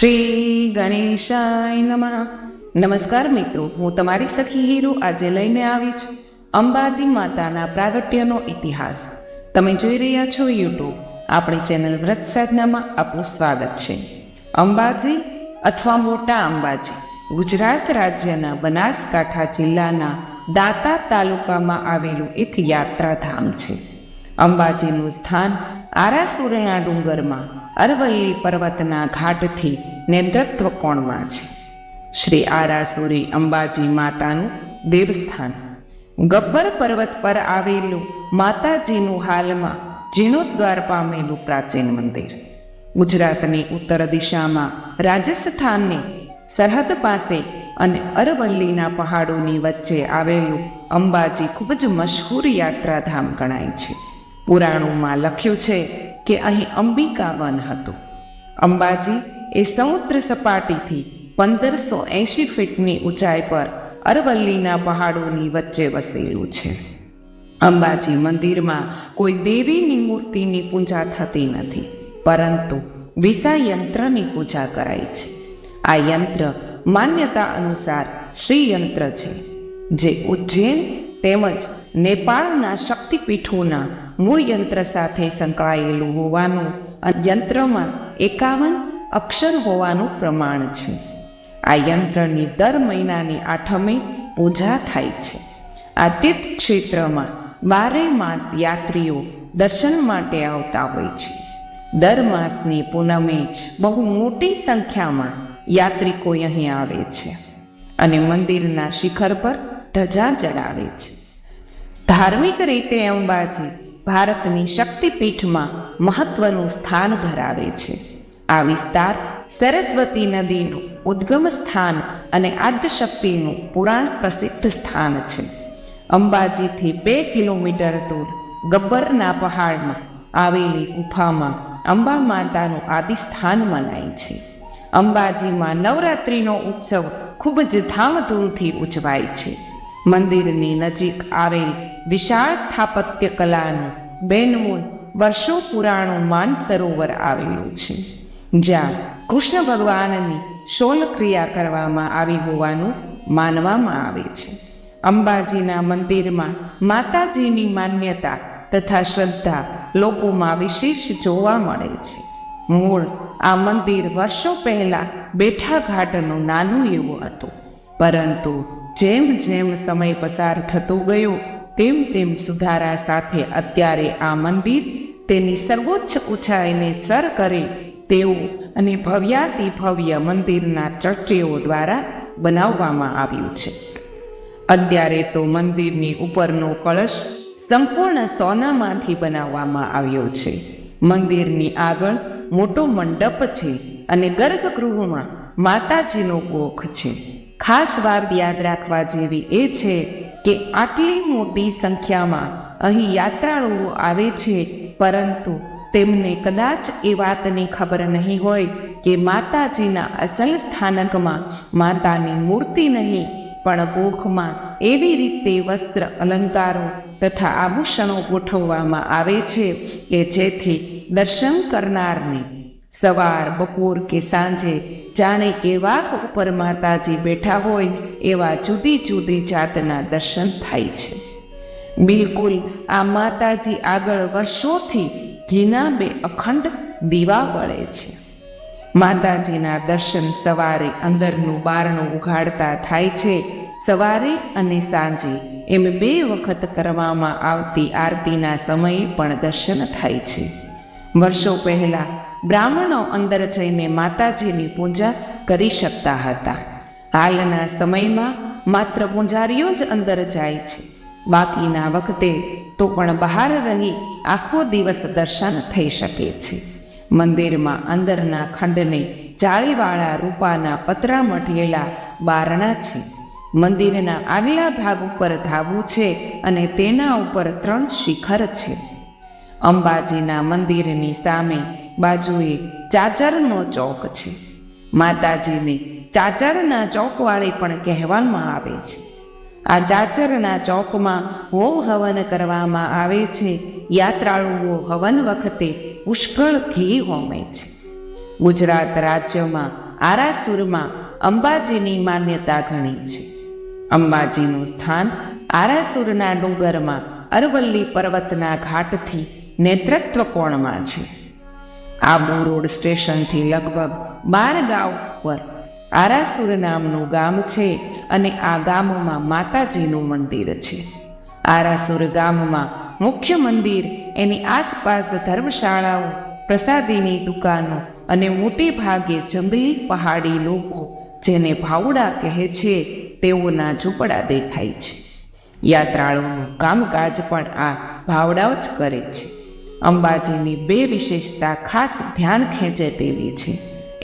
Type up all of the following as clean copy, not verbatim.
શ્રી ગણેશાય નમઃ. નમસ્કાર મિત્રો, હું તમારી સખી હીરો આજે લઈને આવી છું અંબાજી માતાના પ્રાગટ્યનો ઇતિહાસ. તમે જોઈ રહ્યા છો યુટ્યુબ આપણી ચેનલ વ્રત સાધનામાં આપનું સ્વાગત છે. અંબાજી અથવા મોટા અંબાજી ગુજરાત રાજ્યના બનાસકાંઠા જિલ્લાના દાંતા તાલુકામાં આવેલું એક યાત્રાધામ છે. અંબાજીનું સ્થાન આરાસુરના ડુંગરમાં અરવલ્લી પર્વતના ઘાટથી નેતૃત્વ કોણમાં છે. શ્રી આરાસુરી અંબાજી માતાનું દેવસ્થાન ગબ્બર પર્વત પર આવેલું માતાજીનું હાલમાં જીર્ણોદ્ધાર પામેલું પ્રાચીન મંદિર. ગુજરાતની ઉત્તર દિશામાં રાજસ્થાનની સરહદ પાસે અને અરવલ્લીના પહાડોની વચ્ચે આવેલું અંબાજી ખૂબ જ મશહૂર યાત્રાધામ ગણાય છે. પુરાણોમાં લખ્યું છે કે અહીં અંબિકા વન હતું. અંબાજી એ સમુદ્ર સપાટીથી 1580 ફીટની ઊંચાઈ પર અરવલ્લીના પહાડોની વચ્ચે વસેલું છે. અંબાજી મંદિરમાં કોઈ દેવીની મૂર્તિની પૂજા થતી નથી, પરંતુ વિસા યંત્રની પૂજા કરાય છે. આ યંત્ર માન્યતા અનુસાર શ્રી યંત્ર છે, જે ઉજ્જૈન તેમજ નેપાળના શક્તિપીઠોના મૂળ યંત્ર સાથે સંકળાયેલું હોવાનું અને યંત્રમાં 51 અક્ષર હોવાનું પ્રમાણ છે. આ યંત્રની દર મહિનાની 8મે પૂજા થાય છે. આ તીર્થ ક્ષેત્રમાં 12 માસ યાત્રીઓ દર્શન માટે આવતા હોય છે. દર માસની પૂનમે બહુ મોટી સંખ્યામાં યાત્રિકો અહીં આવે છે અને મંદિરના શિખર પર ધજા ચડાવે છે. ધાર્મિક રીતે અંબાજી ભારતની શક્તિપીઠમાં મહત્વનું સ્થાન ધરાવે છે. આ વિસ્તાર સરસ્વતી નદીનું ઉદ્ગમ સ્થાન અને આદ્યશક્તિનું પુરાણ પ્રસિદ્ધ સ્થાન છે. અંબાજીથી 2 કિલોમીટર દૂર ગબ્બરના પહાડમાં આવેલી ગુફામાં અંબા માતાનું આદિ સ્થાન મનાય છે. અંબાજીમાં નવરાત્રિનો ઉત્સવ ખૂબ જ ધામધૂમથી ઉજવાય છે. મંદિરની નજીક આવેલ વિશાળ સ્થાપત્ય કલાનું 92 વર્ષો પુરાણું માનસરોવર આવેલું છે, જ્યાં કૃષ્ણ ભગવાનની શૌલક્રિયા કરવામાં આવી હોવાનું માનવામાં આવે છે. અંબાજીના મંદિરમાં માતાજીની માન્યતા તથા શ્રદ્ધા લોકોમાં વિશેષ જોવા મળે છે. મૂળ આ મંદિર વર્ષો પહેલાં બેઠા ઘાટનું નાનું એવું હતું, પરંતુ જેમ જેમ સમય પસાર થતો ગયો તેમ તેમ સુધારા સાથે અત્યારે આ મંદિર તેની સર્વોચ્ચ ઊંચાઈને સર કરે તેવું અને ભવ્યાતિ ભવ્ય મંદિરના ટ્રસ્ટીઓ દ્વારા બનાવવામાં આવ્યું છે. અત્યારે તો મંદિરની ઉપરનો કળશ સંપૂર્ણ સોનામાંથી બનાવવામાં આવ્યો છે. મંદિરની આગળ મોટો મંડપ છે અને ગર્ભગૃહમાં માતાજીનો ગોખ છે. ખાસ વાત યાદ રાખવા જેવી એ છે કે આટલી મોટી સંખ્યામાં અહીં યાત્રાળુઓ આવે છે, પરંતુ તેમને કદાચ એ વાતની ખબર નહીં હોય કે માતાજીના અસલ સ્થાનકમાં માતાની મૂર્તિ નહીં, પણ ગોખમાં એવી રીતે વસ્ત્ર અલંકારો તથા આભૂષણો ગોઠવવામાં આવે છે કે જેથી દર્શન કરનારને સવાર, બપોર કે સાંજે જાણે કે વાઘ ઉપર માતાજી બેઠા હોય એવા જુદી જુદી જાતના દર્શન થાય છે. બિલકુલ આ માતાજી આગળ વર્ષોથી ઘીના 2 અખંડ દીવા બળે છે. માતાજીના દર્શન સવારે અંદરનું બારણું ઉઘાડતા થાય છે. સવારે અને સાંજે એમ 2 વખત કરવામાં આવતી આરતીના સમયે પણ દર્શન થાય છે. વર્ષો પહેલાં બ્રાહ્મણો અંદર જઈને માતાજીની પૂજા કરી શકતા હતા. હાલના સમયમાં માત્ર પૂજારીઓ જ અંદર જાય છે. બાકીના વખતે તો પણ બહાર રહી આખો દિવસ દર્શન થઈ શકે છે. મંદિરમાં અંદરના ખંડને જાળીવાળા રૂપાના પતરા મઢેલા બારણા છે. મંદિરના આગલા ભાગ ઉપર ધાબુ છે અને તેના ઉપર 3 શિખર છે. અંબાજીના મંદિરની સામે બાજુએ ચાચરનો ચોક છે. માતાજીને ચાચરના ચોકવાળી પણ કહેવામાં આવે છે. આ ચાચરના ચોકમાં હોમ હવન કરવામાં આવે છે. યાત્રાળુઓ હવન વખતે પુષ્કળ ઘી હોમે છે. ગુજરાત રાજ્યમાં આરાસુરમાં અંબાજીની માન્યતા ઘણી છે. અંબાજીનું સ્થાન આરાસુરના ડુંગરમાં અરવલ્લી પર્વતના ઘાટથી નેતૃત્વ કોણમાં છે. આબુ રોડ સ્ટેશનથી લગભગ 12 ગાંવ પર આરાસુર નામનું ગામ છે અને આ ગામમાં માતાજીનું મંદિર છે. આરાસુર ગામમાં મુખ્ય મંદિર, એની આસપાસ ધર્મશાળાઓ, પ્રસાદીની દુકાનો અને મોટે ભાગે જંગલી પહાડી લોકો, જેને ભાવડા કહે છે, તેઓના ઝૂંપડા દેખાય છે. યાત્રાળુઓનું કામકાજ પણ આ ભાવડાઓ જ કરે છે. અંબાજીની 2 વિશેષતા ખાસ ધ્યાન ખેંચે તેવી છે.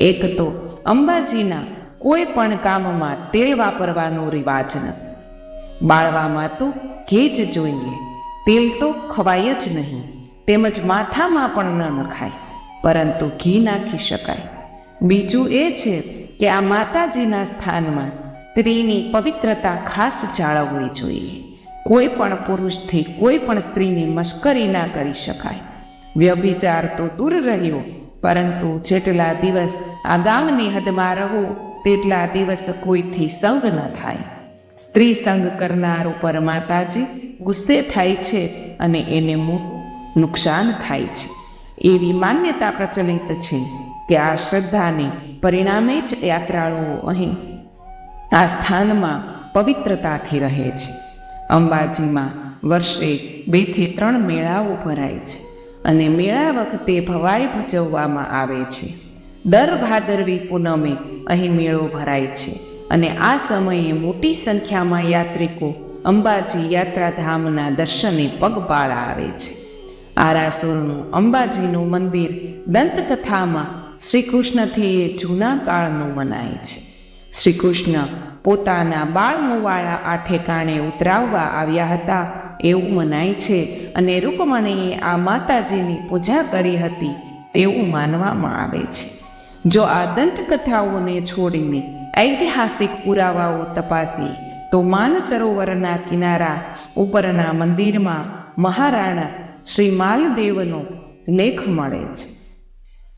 એક તો અંબાજીના કોઈ પણ કામમાં તેલ વાપરવાનો રિવાજ નથી. બાળવામાં તો ઘી જ જોઈએ, તેલ તો ખવાય જ નહીં, તેમજ માથામાં પણ ન નખાય, પરંતુ ઘી નાખી શકાય. બીજું એ છે કે આ માતાજીના સ્થાનમાં સ્ત્રીની પવિત્રતા ખાસ જાળવવી જોઈએ. કોઈ પણ પુરુષથી કોઈ પણ સ્ત્રીની મશ્કરી ના કરી શકાય. વ્યભિચાર તો દૂર રહ્યો, પરંતુ જેટલા દિવસ આ ગામની હદમાં રહો તેટલા દિવસ કોઈથી સંગ ન થાય. સ્ત્રી સંગ કરનાર ઉપર માતાજી ગુસ્સે થાય છે અને એને નુકસાન થાય છે. એવી માન્યતા પ્રચલિત છે કે આ શ્રદ્ધાને પરિણામે જ યાત્રાળુઓ અહીં આ સ્થાનમાં પવિત્રતાથી રહે છે. અંબાજીમાં વર્ષે 2 થી 3 મેળાઓ ભરાય છે અને મેળા વખતે ભવાઈ ભજવવામાં આવે છે. દર ભાદરવી પૂનમે અહીં મેળો ભરાય છે અને આ સમયે મોટી સંખ્યામાં યાત્રિકો અંબાજી યાત્રાધામના દર્શને પગપાળા આવે છે. આરાસુરનું અંબાજીનું મંદિર દંતકથામાં શ્રી કૃષ્ણથી એ જૂના કાળનું મનાય છે. શ્રી કૃષ્ણ પોતાના બાળમુવાળા આ ઠેકાણે ઉતરાવવા આવ્યા હતા એવું મનાય છે અને રૂકમણીએ આ માતાજીની પૂજા કરી હતી તેવું માનવામાં આવે છે. જો આ દંતકથાઓને છોડીને ઐતિહાસિક પુરાવાઓ તપાસીએ તો માનસરોવરના કિનારા ઉપરના મંદિરમાં મહારાણા શ્રી માલદેવનો લેખ મળે છે.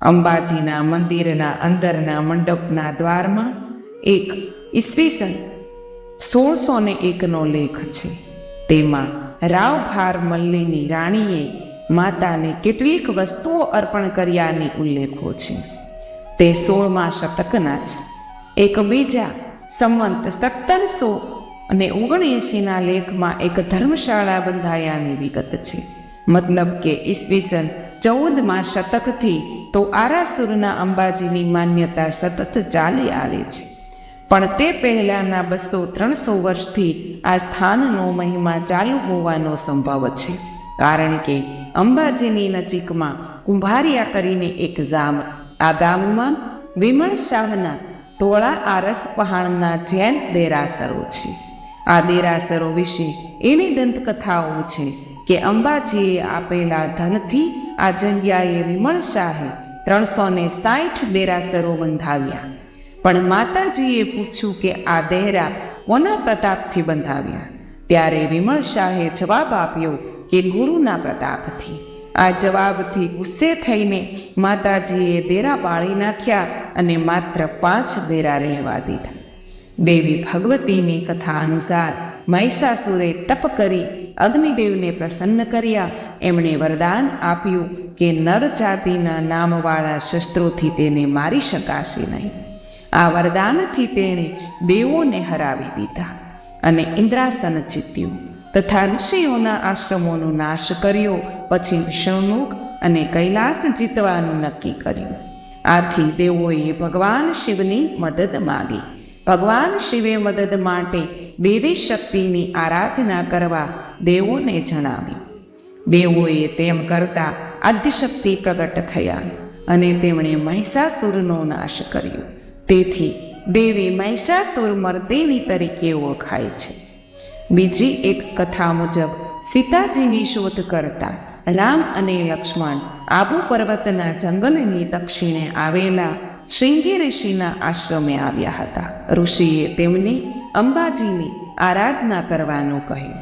અંબાજીના મંદિરના અંદરના મંડપના દ્વારમાં એક ઈસવીસન 1601નો લેખ છે. તેમાં રાવભાર મલ્લીની રાણીએ માતાને કેટલીક વસ્તુઓ અર્પણ કર્યાની ઉલ્લેખો છે. તે 16મા શતકના છે. એક બીજા સંવંત 1779ના લેખમાં એક ધર્મશાળા બંધાયાની વિગત છે. મતલબ કે ઈસવીસન 14મા શતકથી તો આરાસુરના અંબાજીની માન્યતા સતત ચાલી આવે છે. પણ તે પહેલાંના 200-300 વર્ષથી આ સ્થાનનો મહિમા ચાલુ હોવાનો સંભવ છે. કારણ કે અંબાજીની નજીકમાં કુંભારિયા કરીને એક ગામ, આ ગામમાં વિમળ શાહના તોળા આરસ પહાણના જૈન દેરાસરો છે. આ દેરાસરો વિશે એવી દંતકથાઓ છે કે અંબાજીએ આપેલા ધનથી આ જગ્યાએ વિમળ શાહે 360 દેરાસરો બંધાવ્યા. પણ માતાજીએ પૂછ્યું કે આ દેરા કોના પ્રતાપથી બંધાવ્યા? ત્યારે વિમળ શાહે જવાબ આપ્યો કે ગુરુના પ્રતાપથી. આ જવાબથી ગુસ્સે થઈને માતાજીએ દેરા બાળી નાખ્યા અને માત્ર 5 દેરા રહેવા દીધા. દેવી ભગવતીની કથા અનુસાર મહિષાસુરે તપ કરી અગ્નિદેવને પ્રસન્ન કર્યા. એમણે વરદાન આપ્યું કે નર જાતિના નામવાળા શસ્ત્રોથી તેને મારી શકાશે નહીં. આ વરદાનથી તેણે દેવોને હરાવી દીધા અને ઇન્દ્રાસન જીત્યું તથા ઋષિઓના આશ્રમોનો નાશ કર્યો. પછી વિષ્ણુમુખ અને કૈલાસ જીતવાનું નક્કી કર્યું. આથી દેવોએ ભગવાન શિવની મદદ માગી. ભગવાન શિવે મદદ માટે દેવી શક્તિની આરાધના કરવા દેવોને જણાવ્યું. દેવોએ તેમ કરતા આદ્યશક્તિ પ્રગટ થયા અને તેમણે મહિષાસુરનો નાશ કર્યો. તેથી દેવી મહિષાસુર મર્દિની તરીકે ઓળખાય છે. બીજી એક કથા મુજબ સીતાજીની શોધ કરતા રામ અને લક્ષ્મણ આબુ પર્વતના જંગલની દક્ષિણે આવેલા શૃંગી ઋષિના આશ્રમે આવ્યા હતા. ઋષિએ તેમને અંબાજીની આરાધના કરવાનું કહ્યું.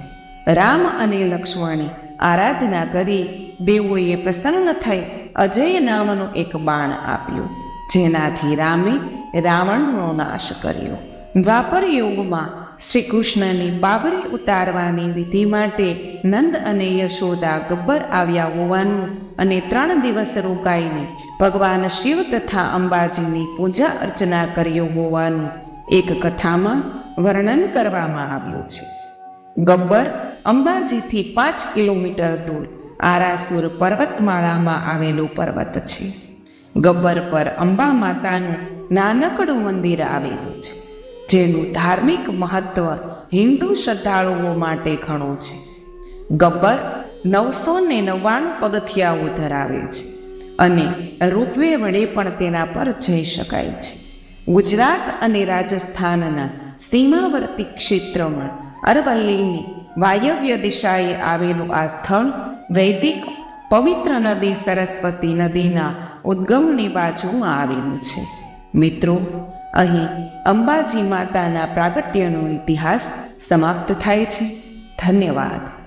રામ અને લક્ષ્મણે આરાધના કરી દેવોએ પ્રસન્ન થઈ અજય નામનું એક બાણ આપ્યું, જેનાથી રામે રાવણનો નાશ કર્યો. દ્વાપર યુગમાં શ્રી કૃષ્ણની બાબરી ઉતારવાની વિધિ માટે નંદ અને યશોદા ગબ્બર આવ્યા હોવાનું અને 3 દિવસ રોકાઈને ભગવાન શિવ તથા અંબાજીની પૂજા અર્ચના કર્યો હોવાનું એક કથામાં વર્ણન કરવામાં આવ્યું છે. ગબ્બર અંબાજીથી 5 કિલોમીટર દૂર આરાસુર પર્વતમાળામાં આવેલો પર્વત છે. ગબ્બર પર અંબા માતાનું નાનકડું મંદિર આવેલું છે, જેનું ધાર્મિક મહત્વ હિન્દુ શ્રદ્ધાળુઓ માટે ઘણું છે. ગબ્બર 999 પગથિયાઓ ધરાવે છે અને રોપવે વડે પણ તેના પર જઈ શકાય છે. ગુજરાત અને રાજસ્થાનના સીમાવર્તી ક્ષેત્રમાં અરવલ્લીની વાયવ્ય દિશાએ આવેલું આ સ્થળ વૈદિક પવિત્ર નદી સરસ્વતી નદીના ઉદ્ગમની બાજુમાં આવેલું છે. મિત્રો, અહીં અંબાજી માતાના પ્રાગટ્યનો ઇતિહાસ સમાપ્ત થાય છે. ધન્યવાદ.